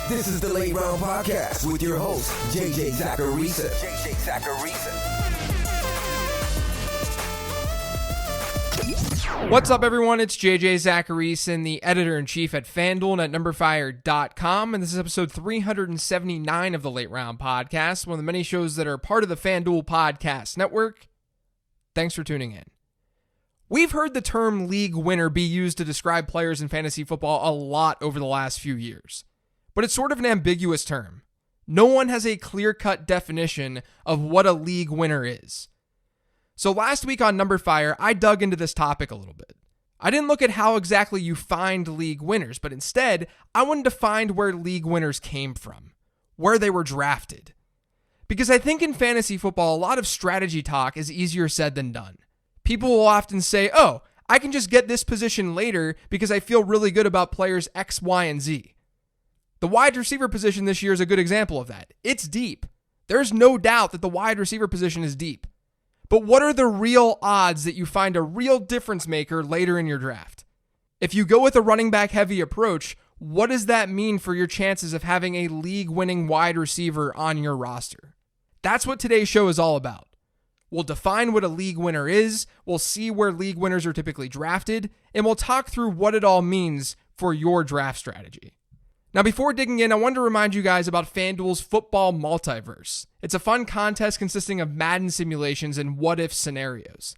This is the Late Round Podcast with your host, JJ Zachariason. What's up, everyone? It's JJ Zachariason, the editor-in-chief at FanDuel and at NumberFire.com, and this is episode 379 of the Late Round Podcast, one of the many shows that are part of the FanDuel Podcast Network. Thanks for tuning in. We've heard the term league winner be used to describe players in fantasy football a lot over the last few years, but it's sort of an ambiguous term. No one has a clear-cut definition of what a league winner is. So last week on NumberFire, I dug into this topic a little bit. I didn't look at how exactly you find league winners, but instead, I wanted to find where league winners came from, where they were drafted. Because I think in fantasy football, a lot of strategy talk is easier said than done. People will often say, oh, I can just get this position later because I feel really good about players X, Y, and Z. The wide receiver position this year is a good example of that. It's deep. There's no doubt that the wide receiver position is deep. But what are the real odds that you find a real difference maker later in your draft? If you go with a running back heavy approach, what does that mean for your chances of having a league-winning wide receiver on your roster? That's what today's show is all about. We'll define what a league winner is, we'll see where league winners are typically drafted, and we'll talk through what it all means for your draft strategy. Now, before digging in, I wanted to remind you guys about FanDuel's Football Multiverse. It's a fun contest consisting of Madden simulations and what-if scenarios.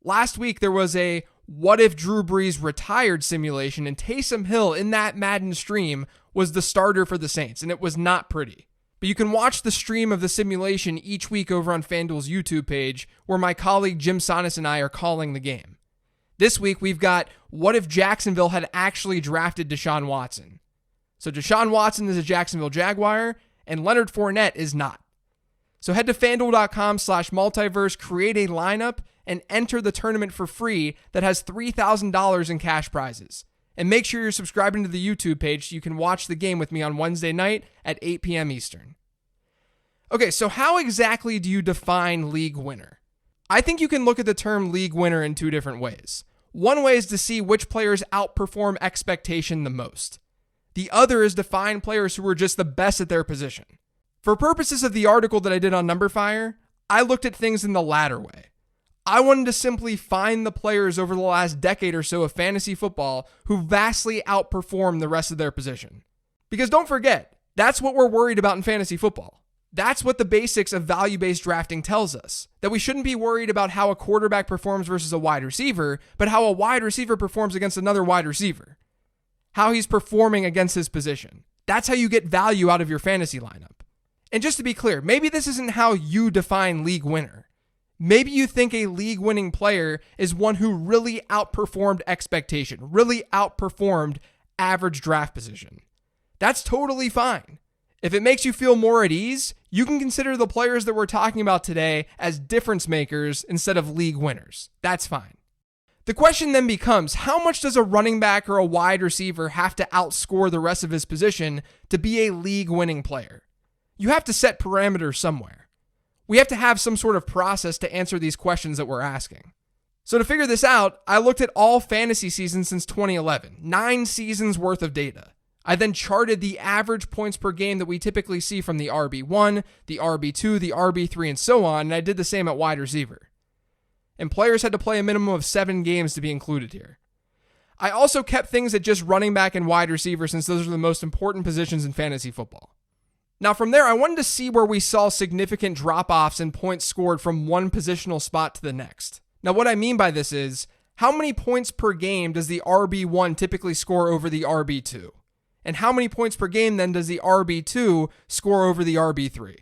Last week, there was a what-if Drew Brees retired simulation, and Taysom Hill in that Madden stream was the starter for the Saints, and it was not pretty. But you can watch the stream of the simulation each week over on FanDuel's YouTube page, where my colleague Jim Sonis and I are calling the game. This week, we've got what if Jacksonville had actually drafted Deshaun Watson. So Deshaun Watson is a Jacksonville Jaguar, and Leonard Fournette is not. So head to FanDuel.com/multiverse, create a lineup, and enter the tournament for free that has $3,000 in cash prizes. And make sure you're subscribing to the YouTube page so you can watch the game with me on Wednesday night at 8 p.m. Eastern. Okay, so how exactly do you define league winner? I think you can look at the term league winner in two different ways. One way is to see which players outperform expectation the most. The other is to find players who are just the best at their position. For purposes of the article that I did on NumberFire, I looked at things in the latter way. I wanted to simply find the players over the last decade or so of fantasy football who vastly outperform the rest of their position. Because don't forget, that's what we're worried about in fantasy football. That's what the basics of value-based drafting tells us, that we shouldn't be worried about how a quarterback performs versus a wide receiver, but how a wide receiver performs against another wide receiver. How he's performing against his position. That's how you get value out of your fantasy lineup. And just to be clear, maybe this isn't how you define league winner. Maybe you think a league-winning player is one who really outperformed expectation, really outperformed average draft position. That's totally fine. If it makes you feel more at ease, you can consider the players that we're talking about today as difference makers instead of league winners. That's fine. The question then becomes, how much does a running back or a wide receiver have to outscore the rest of his position to be a league-winning player? You have to set parameters somewhere. We have to have some sort of process to answer these questions that we're asking. So to figure this out, I looked at all fantasy seasons since 2011, 9 seasons worth of data. I then charted the average points per game that we typically see from the RB1, the RB2, the RB3, and so on, and I did the same at wide receiver. And players had to play a minimum of 7 games to be included here. I also kept things at just running back and wide receiver since those are the most important positions in fantasy football. Now from there, I wanted to see where we saw significant drop-offs in points scored from one positional spot to the next. Now what I mean by this is, how many points per game does the RB1 typically score over the RB2? And how many points per game then does the RB2 score over the RB3?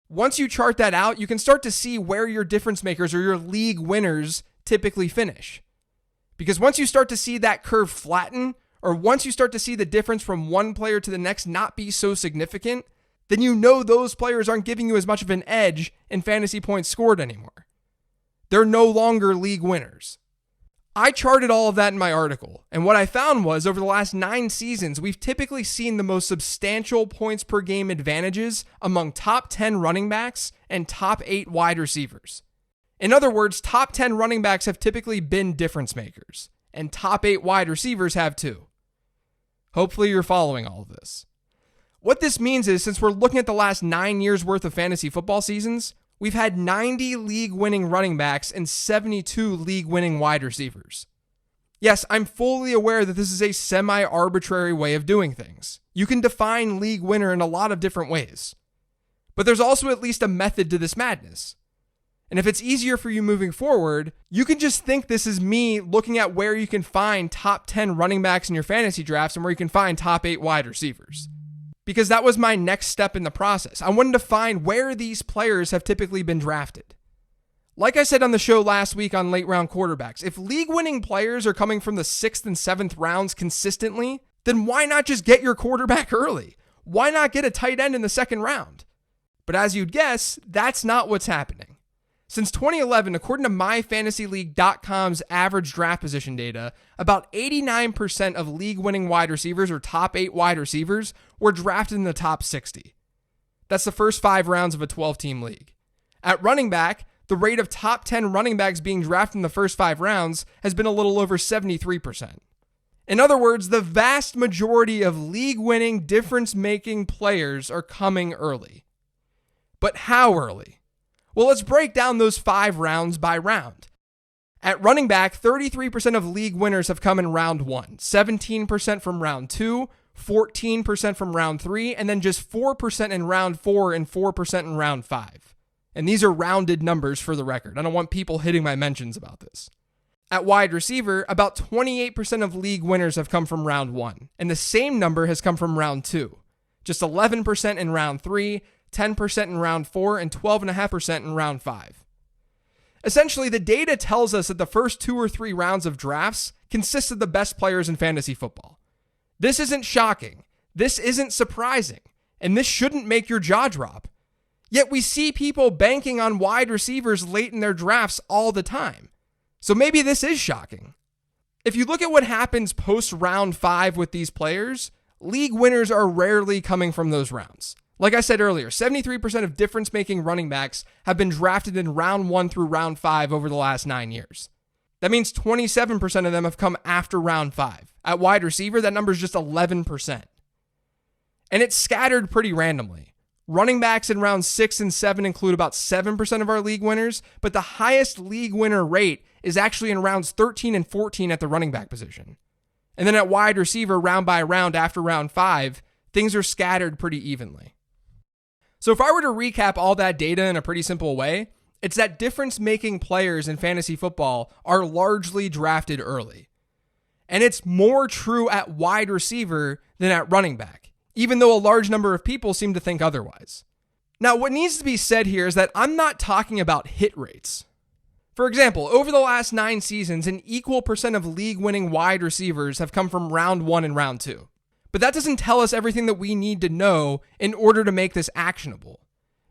Once you chart that out, you can start to see where your difference makers or your league winners typically finish. Because once you start to see that curve flatten, or once you start to see the difference from one player to the next not be so significant, then you know those players aren't giving you as much of an edge in fantasy points scored anymore. They're no longer league winners. I charted all of that in my article, and what I found was over the last 9 seasons, we've typically seen the most substantial points per game advantages among top 10 running backs and top 8 wide receivers. In other words, top 10 running backs have typically been difference makers, and top 8 wide receivers have too. Hopefully you're following all of this. What this means is, since we're looking at the last 9 years worth of fantasy football seasons, we've had 90 league-winning running backs and 72 league-winning wide receivers. Yes, I'm fully aware that this is a semi-arbitrary way of doing things. You can define league winner in a lot of different ways. But there's also at least a method to this madness. And if it's easier for you moving forward, you can just think this is me looking at where you can find top 10 running backs in your fantasy drafts and where you can find top 8 wide receivers. Because that was my next step in the process. I wanted to find where these players have typically been drafted. Like I said on the show last week on late round quarterbacks, if league-winning players are coming from the 6th and 7th rounds consistently, then why not just get your quarterback early? Why not get a tight end in the 2nd round? But as you'd guess, that's not what's happening. Since 2011, according to MyFantasyLeague.com's average draft position data, about 89% of league-winning wide receivers or top 8 wide receivers were drafted in the top 60. That's the first 5 rounds of a 12-team league. At running back, the rate of top 10 running backs being drafted in the first 5 rounds has been a little over 73%. In other words, the vast majority of league-winning, difference-making players are coming early. But how early? Well, let's break down those 5 rounds by round. At running back, 33% of league winners have come in round 1, 17% from round 2, 14% from round 3, and then just 4% in round 4 and 4% in round 5. And these are rounded numbers for the record. I don't want people hitting my mentions about this. At wide receiver, about 28% of league winners have come from round 1, and the same number has come from round 2. Just 11% in round 3, 10% in round 4, and 12.5% in round 5. Essentially, the data tells us that the first 2 or 3 rounds of drafts consist of the best players in fantasy football. This isn't shocking. This isn't surprising. And this shouldn't make your jaw drop. Yet we see people banking on wide receivers late in their drafts all the time. So maybe this is shocking. If you look at what happens post round 5 with these players, league winners are rarely coming from those rounds. Like I said earlier, 73% of difference-making running backs have been drafted in round 1 through round 5 over the last 9 years. That means 27% of them have come after round 5. At wide receiver, that number is just 11%. And it's scattered pretty randomly. Running backs in rounds 6 and 7 include about 7% of our league winners, but the highest league winner rate is actually in rounds 13 and 14 at the running back position. And then at wide receiver, round by round after round 5, things are scattered pretty evenly. So if I were to recap all that data in a pretty simple way, it's that difference-making players in fantasy football are largely drafted early. And it's more true at wide receiver than at running back, even though a large number of people seem to think otherwise. Now, what needs to be said here is that I'm not talking about hit rates. For example, over the last 9 seasons, an equal percent of league-winning wide receivers have come from round 1 and round 2. But that doesn't tell us everything that we need to know in order to make this actionable.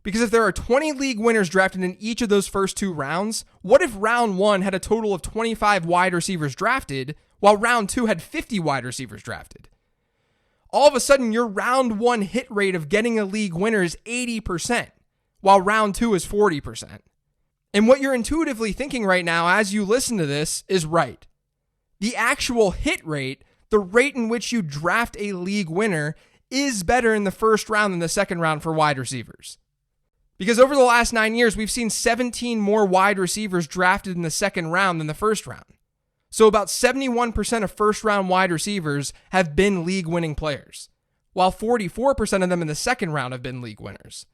Because if there are 20 league winners drafted in each of those first 2 rounds, what if round 1 had a total of 25 wide receivers drafted, while round 2 had 50 wide receivers drafted? All of a sudden, your round 1 hit rate of getting a league winner is 80%, while round 2 is 40%. And what you're intuitively thinking right now as you listen to this is right. The actual hit rate, the rate in which you draft a league winner, is better in the first round than the second round for wide receivers. Because over the last 9 years, we've seen 17 more wide receivers drafted in the second round than the first round. So about 71% of first round wide receivers have been league winning players, while 44% of them in the second round have been league winners.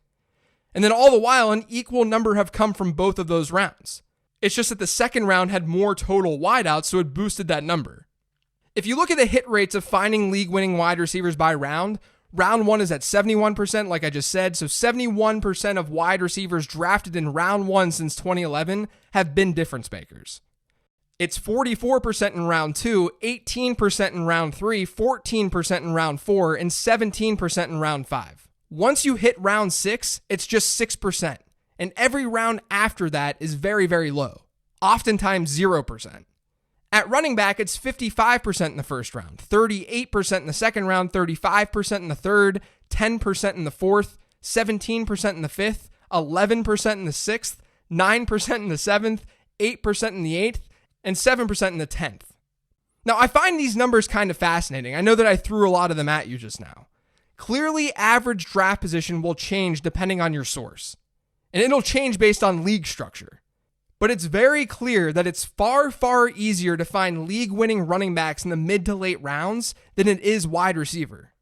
And then all the while, an equal number have come from both of those rounds. It's just that the second round had more total wideouts, so it boosted that number. If you look at the hit rates of finding league-winning wide receivers by round 1 is at 71%, like I just said, so 71% of wide receivers drafted in round 1 since 2011 have been difference makers. It's 44% in round 2, 18% in round 3, 14% in round 4, and 17% in round 5. Once you hit round 6, it's just 6%, and every round after that is very, very low, oftentimes 0%. At running back, it's 55% in the first round, 38% in the second round, 35% in the third, 10% in the fourth, 17% in the fifth, 11% in the sixth, 9% in the seventh, 8% in the eighth, and 7% in the 10th. Now, I find these numbers kind of fascinating. I know that I threw a lot of them at you just now. Clearly, average draft position will change depending on your source, and it'll change based on league structure. But it's very clear that it's far, far easier to find league-winning running backs in the mid to late rounds than it is wide receiver.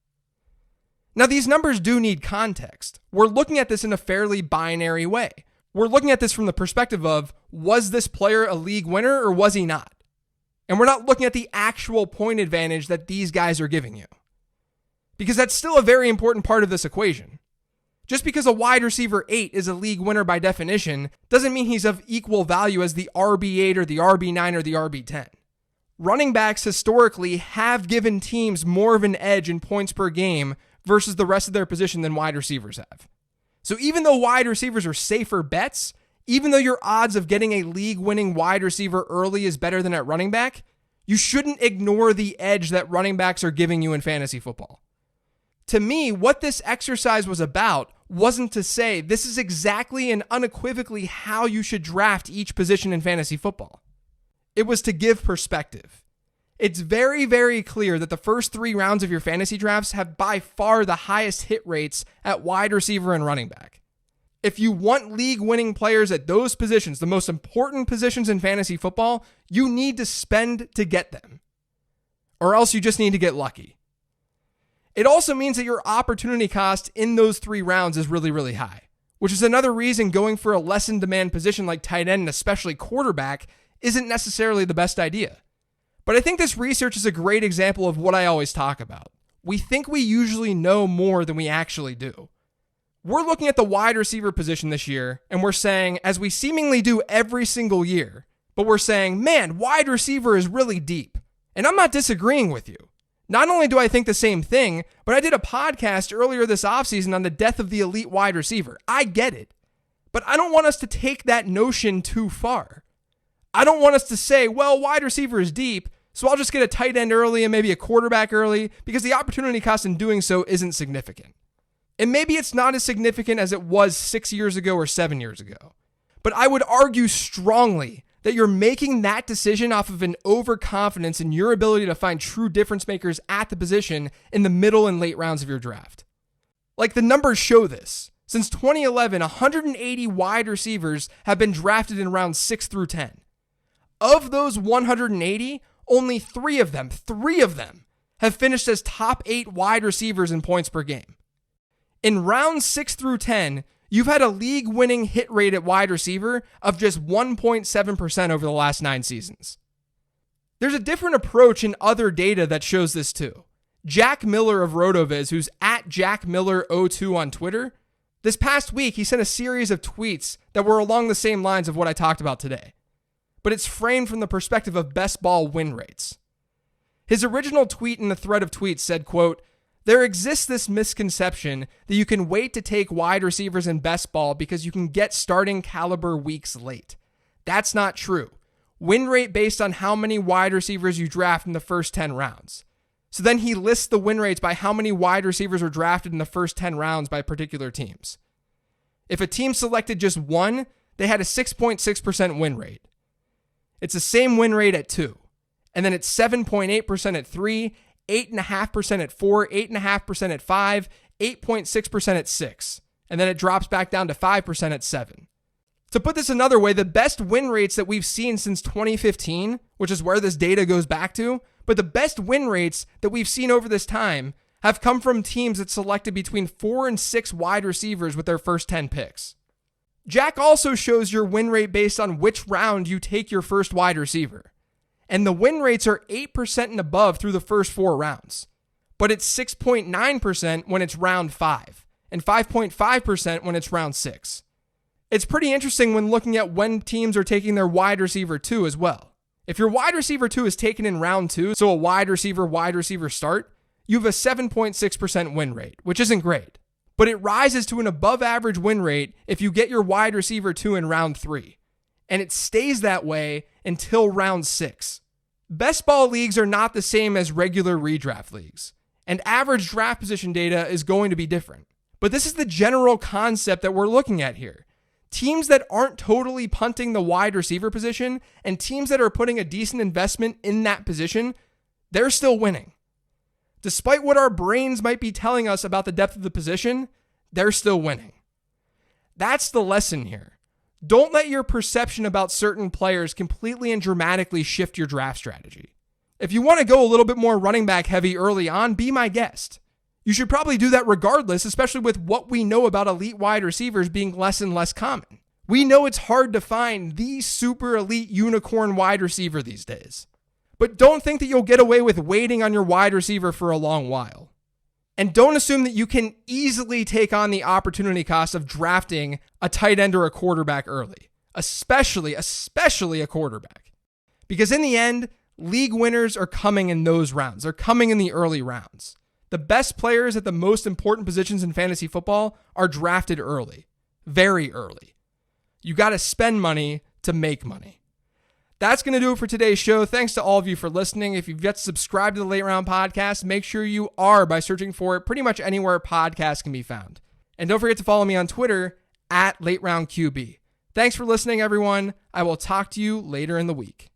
Now, these numbers do need context. We're looking at this in a fairly binary way. We're looking at this from the perspective of, was this player a league winner or was he not? And we're not looking at the actual point advantage that these guys are giving you, because that's still a very important part of this equation. Just because a wide receiver 8 is a league winner by definition doesn't mean he's of equal value as the RB8 or the RB9 or the RB10. Running backs historically have given teams more of an edge in points per game versus the rest of their position than wide receivers have. So even though wide receivers are safer bets, even though your odds of getting a league-winning wide receiver early is better than at running back, you shouldn't ignore the edge that running backs are giving you in fantasy football. To me, what this exercise was about wasn't to say this is exactly and unequivocally how you should draft each position in fantasy football. It was to give perspective. It's very, very clear that the first 3 rounds of your fantasy drafts have by far the highest hit rates at wide receiver and running back. If you want league-winning players at those positions, the most important positions in fantasy football, you need to spend to get them. Or else you just need to get lucky. It also means that your opportunity cost in those 3 rounds is really, really high, which is another reason going for a less in-demand position like tight end and especially quarterback isn't necessarily the best idea. But I think this research is a great example of what I always talk about. We think we usually know more than we actually do. We're looking at the wide receiver position this year, and we're saying, as we seemingly do every single year, but we're saying, man, wide receiver is really deep. And I'm not disagreeing with you. Not only do I think the same thing, but I did a podcast earlier this offseason on the death of the elite wide receiver. I get it. But I don't want us to take that notion too far. I don't want us to say, well, wide receiver is deep, so I'll just get a tight end early and maybe a quarterback early, because the opportunity cost in doing so isn't significant. And maybe it's not as significant as it was 6 years ago or 7 years ago. But I would argue strongly that you're making that decision off of an overconfidence in your ability to find true difference makers at the position in the middle and late rounds of your draft. Like, the numbers show this. Since 2011, 180 wide receivers have been drafted in rounds 6 through 10. Of those 180, only 3 of them have finished as top 8 wide receivers in points per game. In rounds 6 through 10, you've had a league-winning hit rate at wide receiver of just 1.7% over the last 9 seasons. There's a different approach in other data that shows this too. Jack Miller of RotoViz, who's at JackMiller02 on Twitter, this past week he sent a series of tweets that were along the same lines of what I talked about today. But it's framed from the perspective of best ball win rates. His original tweet in the thread of tweets said, quote, "There exists this misconception that you can wait to take wide receivers in best ball because you can get starting caliber weeks late. That's not true. Win rate based on how many wide receivers you draft in the first 10 rounds. So then he lists the win rates by how many wide receivers are drafted in the first 10 rounds by particular teams. If a team selected just 1, they had a 6.6% win rate. It's the same win rate at 2. And then it's 7.8% at 3, 8.5% at 4, 8.5% at 5, 8.6% at 6. And then it drops back down to 5% at 7. To put this another way, the best win rates that we've seen since 2015, which is where this data goes back to, but the best win rates that we've seen over this time have come from teams that selected between 4 and 6 wide receivers with their first 10 picks. Jack also shows your win rate based on which round you take your first wide receiver. And the win rates are 8% and above through the first 4 rounds. But it's 6.9% when it's round 5, and 5.5% when it's round 6. It's pretty interesting when looking at when teams are taking their wide receiver 2 as well. If your wide receiver 2 is taken in round 2, so a wide receiver start, you have a 7.6% win rate, which isn't great. But it rises to an above average win rate if you get your wide receiver 2 in round 3. And it stays that way until round 6. Best ball leagues are not the same as regular redraft leagues, and average draft position data is going to be different. But this is the general concept that we're looking at here. Teams that aren't totally punting the wide receiver position and teams that are putting a decent investment in that position, they're still winning. Despite what our brains might be telling us about the depth of the position, they're still winning. That's the lesson here. Don't let your perception about certain players completely and dramatically shift your draft strategy. If you want to go a little bit more running back heavy early on, be my guest. You should probably do that regardless, especially with what we know about elite wide receivers being less and less common. We know it's hard to find the super elite unicorn wide receiver these days. But don't think that you'll get away with waiting on your wide receiver for a long while. And don't assume that you can easily take on the opportunity cost of drafting a tight end or a quarterback early, especially a quarterback. Because in the end, league winners are coming in those rounds. They're coming in the early rounds. The best players at the most important positions in fantasy football are drafted early, very early. You got to spend money to make money. That's going to do it for today's show. Thanks to all of you for listening. If you've yet to subscribe to the Late Round Podcast, make sure you are by searching for it pretty much anywhere podcasts can be found. And don't forget to follow me on Twitter @LateRoundQB. Thanks for listening, everyone. I will talk to you later in the week.